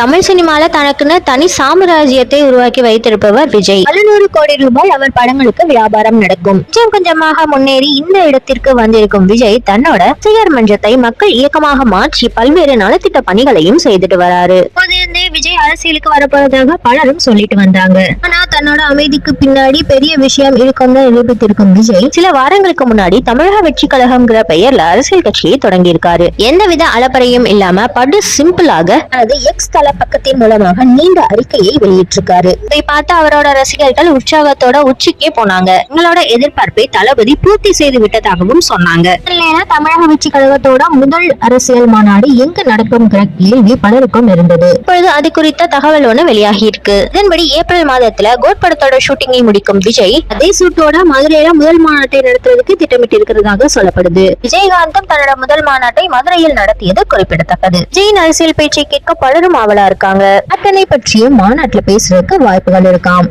தமிழ் சினிமால தனக்குன்னு தனி சாம்ராஜ்யத்தை உருவாக்கி வைத்திருப்பவர் விஜய். 700 கோடி ரூபாய் அவர் படங்களுக்கு வியாபாரம் நடக்கும். கொஞ்சம் கொஞ்சமாக முன்னேறி இந்த இடத்திற்கு வந்திருக்கும் விஜய் தன்னோட ரசிகர் மன்றத்தை மக்கள் இயக்கமாக மாற்றி பல்வேறு நலத்திட்ட பணிகளையும் செய்துட்டு வராரு. இப்போதிருந்தே விஜய் அரசியலுக்கு வரப்போறதாக பலரும் சொல்லிட்டு வந்தாங்க. ஆனா தன்னோட அமைதிக்கு பின்னாடி பெரிய விஷயம் இருக்கும்னு நிரூபித்திருக்கும் விஜய் சில வாரங்களுக்கு முன்னாடி தமிழக வெற்றி கழகம்ங்கிற பெயர்ல அரசியல் கட்சியை தொடங்கி இருக்காரு. எந்தவித அலப்பறையும் இல்லாம படு சிம்பிளாக தனது எக்ஸ் தள பக்கத்தின் மூலமாக நீண்ட அறிக்கையை வெளியிட்டிருக்காரு. இதை பார்த்து அவரோட ரசிகர்கள் உற்சாகத்தோட உச்சிக்கே போனாங்க. உங்களோட எதிர்பார்ப்பை தளபதி பூர்த்தி செய்து விட்டதாகவும் சொன்னாங்க. தமிழக வெற்றி கழகத்தோட முதல் அரசியல் மாநாடு எங்கு நடக்கும்ங்கிற கேள்வி பலருக்கும் இருந்தது. இப்பொழுது அது குறித்த தகவல் ஒண்ணு வெளியாகி இருக்கு. இதன்படி ஏப்ரல் மாதத்துல கோட் படத்தோட ஷூட்டிங்கை முடிக்கும் விஜய் அதே சூட்டோட மதுரையில முதல் மாநாட்டை நடத்துவதற்கு திட்டமிட்டு இருக்கிறதாக சொல்லப்படுது. விஜயகாந்தும் தன்னோட முதல் மாநாட்டை மதுரையில் நடத்தியது குறிப்பிடத்தக்கது. விஜயின் அரசியல் பேச்சை கேட்க பலரும் ஆவலா இருக்காங்க. அத்தனை பற்றியும் மாநாட்டில் பேசுறதுக்கு வாய்ப்புகள் இருக்காம்.